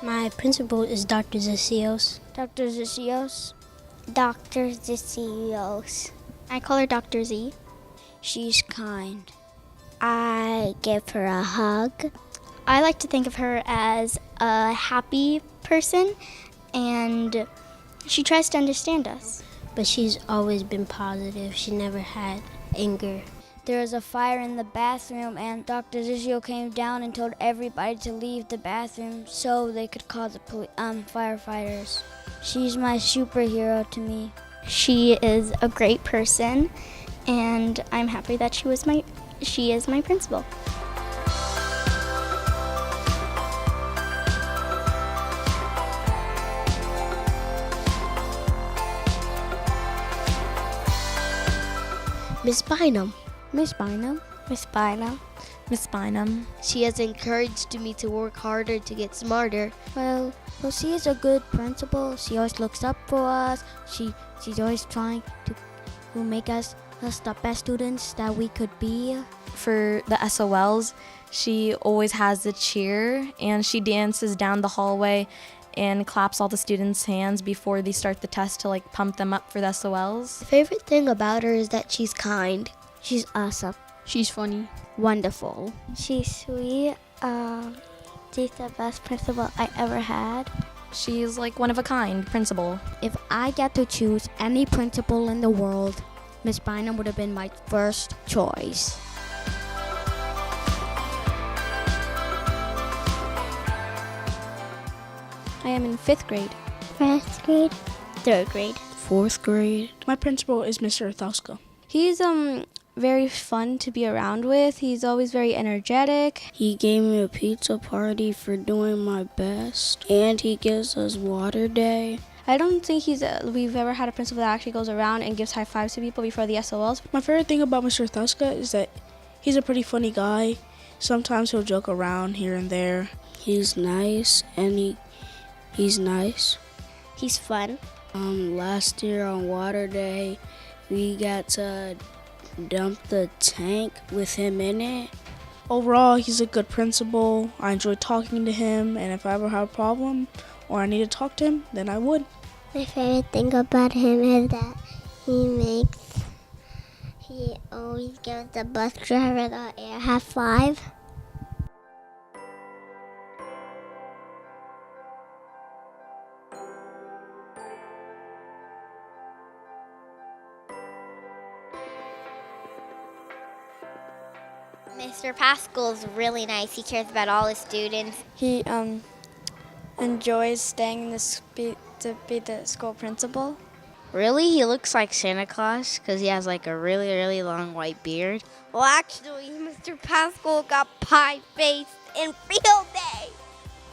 My principal is Dr. Zacios. Dr. Zacios. Dr. Zacios. I call her Dr. Z. She's kind. I give her a hug. I like to think of her as a happy person, and she tries to understand us. But she's always been positive. She never had anger. There was a fire in the bathroom, and Dr. Zizio came down and told everybody to leave the bathroom so they could call the firefighters. She's my superhero to me. She is a great person, and I'm happy that she is my principal. Miss Bynum. Miss Bynum. Miss Bynum. Miss Bynum. She has encouraged me to work harder to get smarter. Well, she is a good principal. She always looks up for us. She's always trying to make us the best students that we could be. For the SOLs, she always has the cheer, and she dances down the hallway and claps all the students' hands before they start the test to pump them up for the SOLs. The favorite thing about her is that she's kind. She's awesome. She's funny. Wonderful. She's sweet. She's the best principal I ever had. She's one of a kind principal. If I get to choose any principal in the world, Miss Bynum would have been my first choice. I am in 5th grade. 1st grade. 3rd grade. 4th grade. My principal is Mr. Thauska. He's very fun to be around with. He's always very energetic. He gave me a pizza party for doing my best, and he gives us water day. I don't think we've ever had a principal that actually goes around and gives high fives to people before the SOLs. My favorite thing about Mr. Thauska is that he's a pretty funny guy. Sometimes he'll joke around here and there. He's nice, and he's nice. He's fun. Last year on water day, we got to dump the tank with him in it. Overall, he's a good principal. I enjoy talking to him, and if I ever have a problem or I need to talk to him, then I would. My favorite thing about him is that he always gives the bus driver the air high five. Mr. Pascal's really nice. He cares about all his students. He enjoys staying to be the school principal. Really? He looks like Santa Claus because he has a really, really long white beard. Well, actually, Mr. Pascal got pie-faced in field day.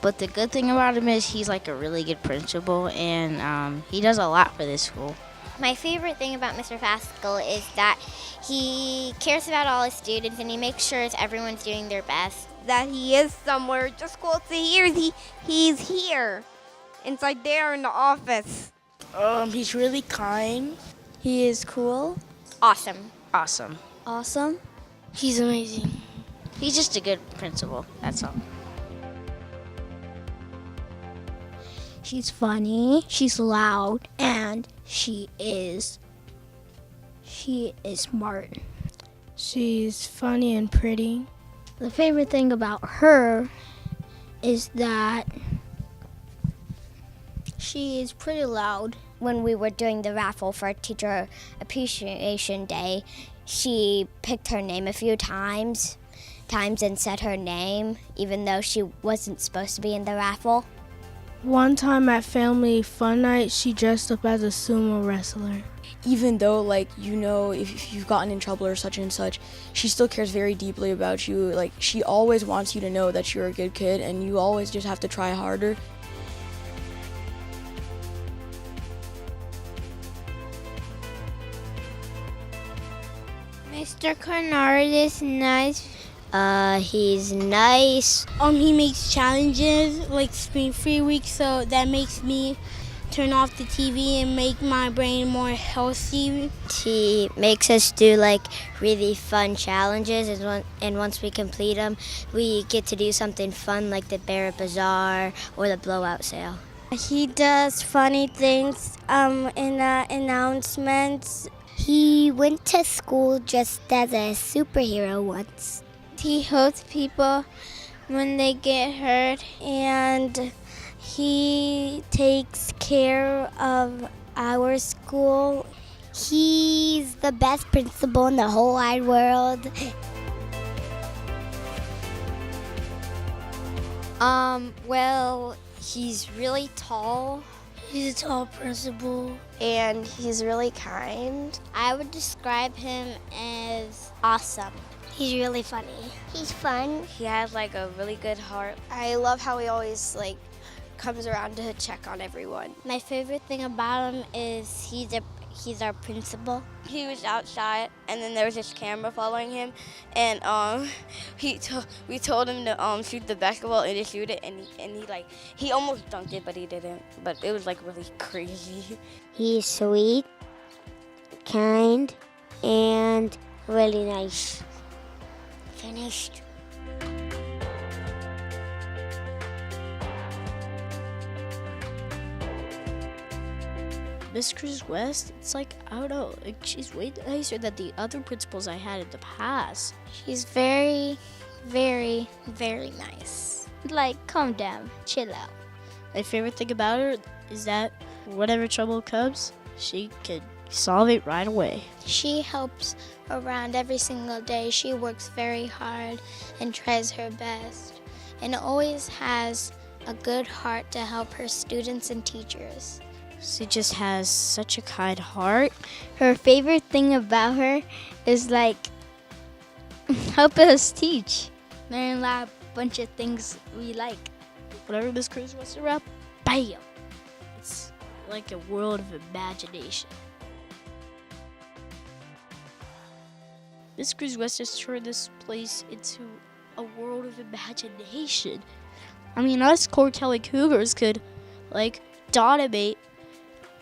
But the good thing about him is he's a really good principal, and he does a lot for this school. My favorite thing about Mr. Pascal is that he cares about all his students and he makes sure everyone's doing their best. That he is somewhere. Just go to here. He's here. Inside there in the office. He's really kind. He is cool. Awesome. Awesome. Awesome. He's amazing. He's just a good principal, that's all. She's funny, she's loud, and she is smart. She's funny and pretty. The favorite thing about her is that she is pretty loud. When we were doing the raffle for Teacher Appreciation Day, she picked her name a few times and said her name, even though she wasn't supposed to be in the raffle. One time at Family Fun Night, she dressed up as a sumo wrestler. Even though, if you've gotten in trouble or such and such, she still cares very deeply about you. She always wants you to know that you're a good kid, and you always just have to try harder. Mr. Kennard is nice. He's nice. He makes challenges like Spring Free Week, so that makes me turn off the TV and make my brain more healthy. She makes us do like really fun challenges, and once we complete them, we get to do something fun like the Bear Bazaar or the blowout sale. He does funny things in the announcements. He went to school just as a superhero once. He helps people when they get hurt, and he takes care of our school. He's the best principal in the whole wide world. Well, he's really tall. He's a tall principal. And he's really kind. I would describe him as awesome. He's really funny. He's fun. He has like a really good heart. I love how he always like comes around to check on everyone. My favorite thing about him is he's our principal. He was outside, and then there was this camera following him, and we told him to shoot the basketball and to shoot it, and he almost dunked it, but he didn't. But it was like really crazy. He's sweet, kind, and really nice. Finished. Miss Cruz West, it's like, I don't know, like she's way nicer than the other principals I had in the past. She's very, very, very nice. Like, calm down, chill out. My favorite thing about her is that whatever trouble comes, she can solve it right away. She helps around every single day. She works very hard and tries her best, and always has a good heart to help her students and teachers. She just has such a kind heart. Her favorite thing about her is like helping us teach. Learn a bunch of things we like. Whatever Miss Cruz wants to rap, bam! It's like a world of imagination. Miss Cruz West has turned this place into a world of imagination. I mean, us core telling cougars could like dominate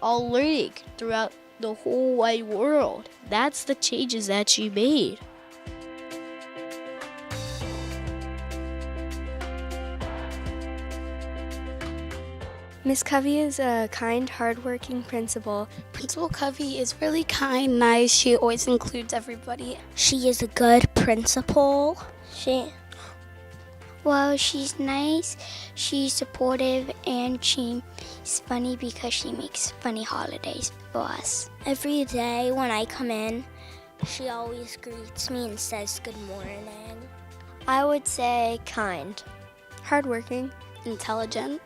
all learning throughout the whole wide world. That's the changes that she made. Miss Covey is a kind, hardworking principal. Principal Covey is really kind, nice. She always includes everybody. She is a good principal. She's nice, she's supportive, and she's funny because she makes funny holidays for us. Every day when I come in, she always greets me and says good morning. I would say kind. Hardworking. Intelligent.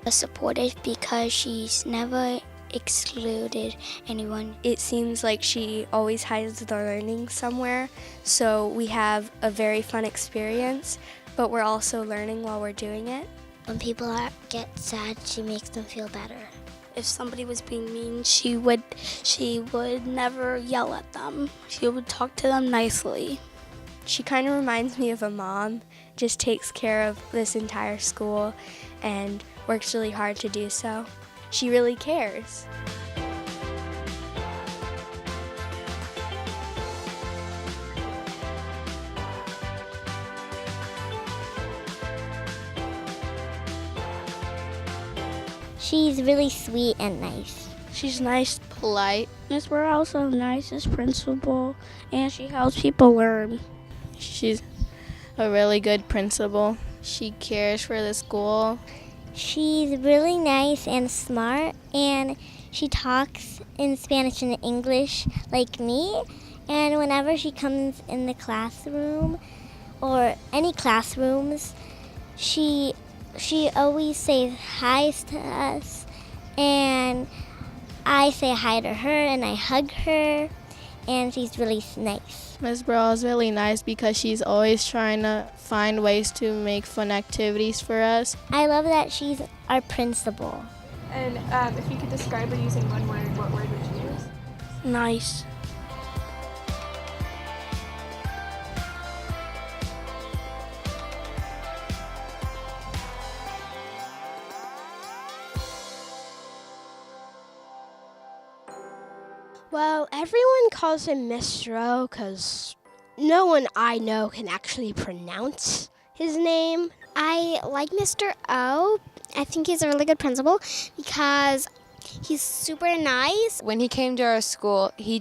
Supportive because she's never excluded anyone. It seems like she always hides the learning somewhere, so we have a very fun experience, but we're also learning while we're doing it. When people get sad, she makes them feel better. If somebody was being mean, she would never yell at them. She would talk to them nicely. She kind of reminds me of a mom, just takes care of this entire school and works really hard to do so. She really cares. She's really sweet and nice. She's nice, polite. Miss We're also nice as principal, and she helps people learn. She's a really good principal. She cares for the school. She's really nice and smart, and she talks in Spanish and English like me. And whenever she comes in the classroom or any classrooms, she always says hi to us, and I say hi to her and I hug her, and she's really nice. Ms. Brawl is really nice because she's always trying to find ways to make fun activities for us. I love that she's our principal. And if you could describe her using one word, what word would you use? Nice. Well, everyone calls him Mr. O because no one I know can actually pronounce his name. I like Mr. O. I think he's a really good principal because he's super nice. When he came to our school, he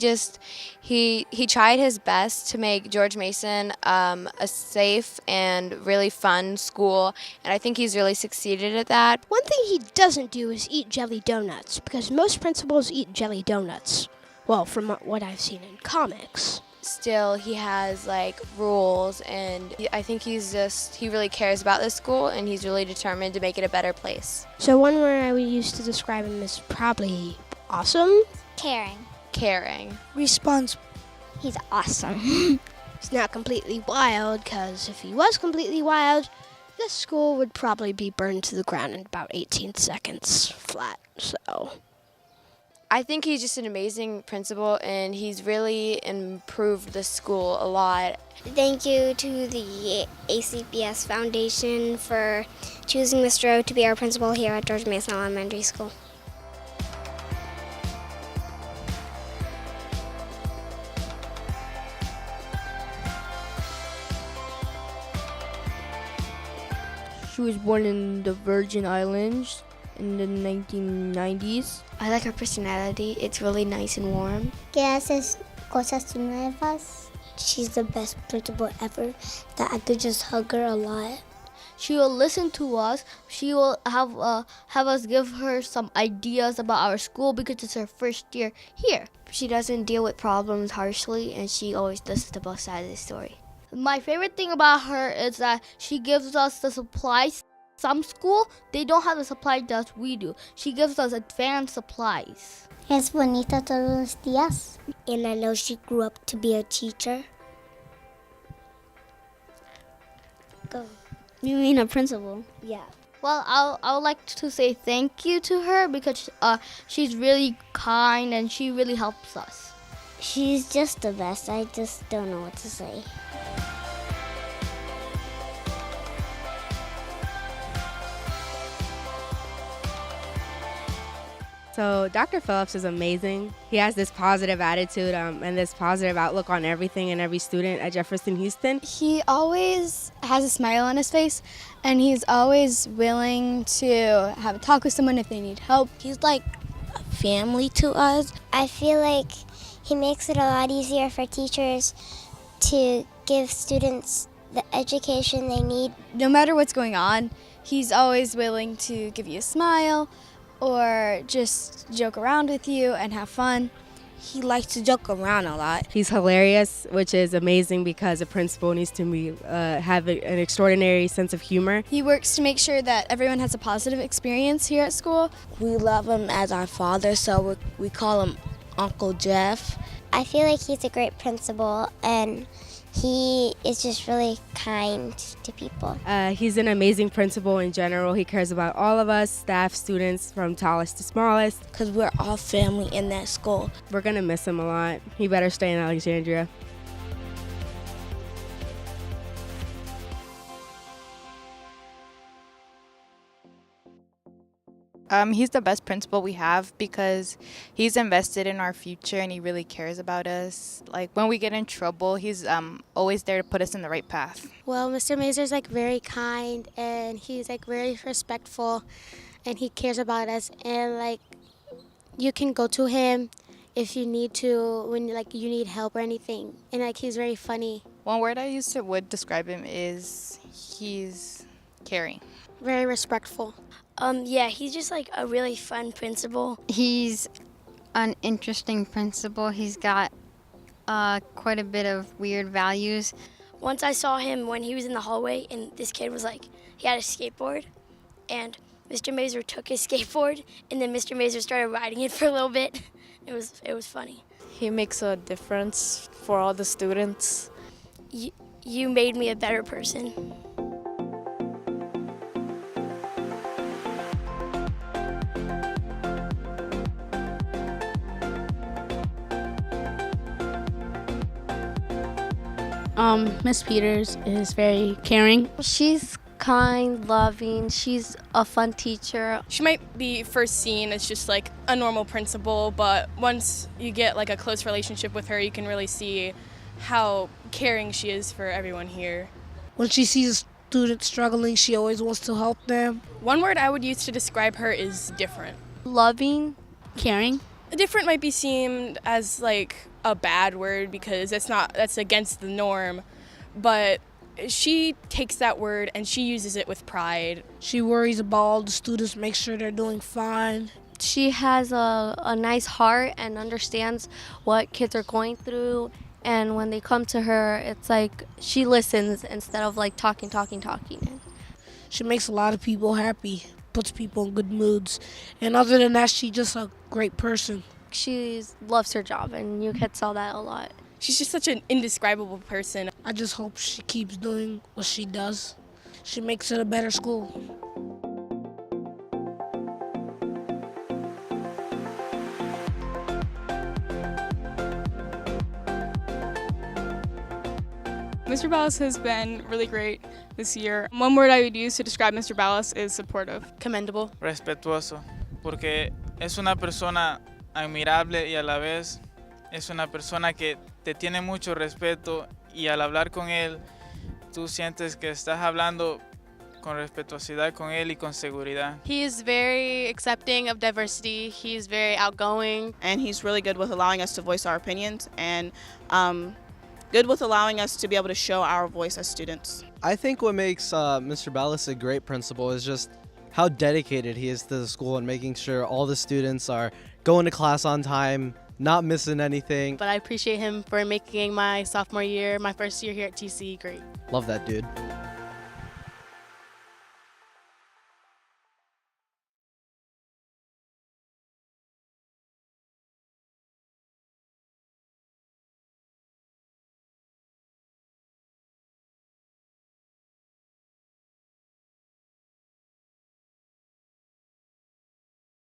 tried his best to make George Mason a safe and really fun school, and I think he's really succeeded at that. One thing he doesn't do is eat jelly donuts, because most principals eat jelly donuts. Well, from what I've seen in comics. Still, he has rules, and I think he really cares about this school, and he's really determined to make it a better place. So one word I would use to describe him is probably awesome. Caring. Responsible. He's awesome. He's not completely wild, because if he was completely wild, this school would probably be burned to the ground in about 18 seconds flat, so... I think he's just an amazing principal, and he's really improved the school a lot. Thank you to the ACPS Foundation for choosing Mr. O to be our principal here at George Mason Elementary School. She was born in the Virgin Islands in the 1990s. I like her personality. It's really nice and warm. Que haces cosas nuevas. She's the best principal ever. That I could just hug her a lot. She will listen to us. She will have us give her some ideas about our school because it's her first year here. She doesn't deal with problems harshly, and she always listens to both sides of the story. My favorite thing about her is that she gives us the supplies. Some school, they don't have the supplies that we do. She gives us advanced supplies. Es bonita todos los días. And I know she grew up to be a teacher. Go. You mean a principal? Yeah. Well, I would like to say thank you to her because she's really kind and she really helps us. She's just the best. I just don't know what to say. So Dr. Phillips is amazing. He has this positive attitude and this positive outlook on everything and every student at Jefferson Houston. He always has a smile on his face, and he's always willing to have a talk with someone if they need help. He's like a family to us. I feel like he makes it a lot easier for teachers to give students the education they need. No matter what's going on, he's always willing to give you a smile or just joke around with you and have fun. He likes to joke around a lot. He's hilarious, which is amazing because a principal needs to be have an extraordinary sense of humor. He works to make sure that everyone has a positive experience here at school. We love him as our father, so we call him Uncle Jeff. I feel like he's a great principal, and he is just really kind to people. He's an amazing principal in general. He cares about all of us, staff, students, from tallest to smallest. Because we're all family in that school. We're going to miss him a lot. He better stay in Alexandria. He's the best principal we have because he's invested in our future and he really cares about us. Like when we get in trouble, he's always there to put us in the right path. Well, Mr. Mazur's very kind and he's very respectful and he cares about us, and you can go to him if you need to when you need help or anything, and he's very funny. One word I would describe him is he's caring. Very respectful. Yeah, he's just a really fun principal. He's an interesting principal. He's got quite a bit of weird values. Once I saw him when he was in the hallway, and this kid was he had a skateboard, and Mr. Mazur took his skateboard, and then Mr. Mazur started riding it for a little bit. It was funny. He makes a difference for all the students. You made me a better person. Miss Peters is very caring. She's kind, loving. She's a fun teacher. She might be first seen as just like a normal principal, but once you get like a close relationship with her, you can really see how caring she is for everyone here. When she sees students struggling, she always wants to help them. One word I would use to describe her is different. Loving, caring. Different might be seen as like a bad word because that's against the norm, but she takes that word and she uses it with pride. She worries about all the students, make sure they're doing fine. She has a nice heart and understands what kids are going through. And when they come to her, it's like she listens instead of like talking. She makes a lot of people happy, puts people in good moods. And other than that, she's just a great person. She loves her job, and you can tell that a lot. She's just such an indescribable person. I just hope she keeps doing what she does. She makes it a better school. Mr. Ballas has been really great this year. One word I would use to describe Mr. Ballas is supportive. Commendable. Respetuoso, porque es una persona admirable y a la vez es una persona que te tiene mucho respeto y al hablar con él tú sientes que estás hablando con respetuosidad con él y con seguridad. He is very accepting of diversity. He's very outgoing. And he's really good with allowing us to voice our opinions and good with allowing us to be able to show our voice as students. I think what makes Mr. Ballas a great principal is just how dedicated he is to the school and making sure all the students are going to class on time, not missing anything. But I appreciate him for making my sophomore year, my first year here at TC, great. Love that dude.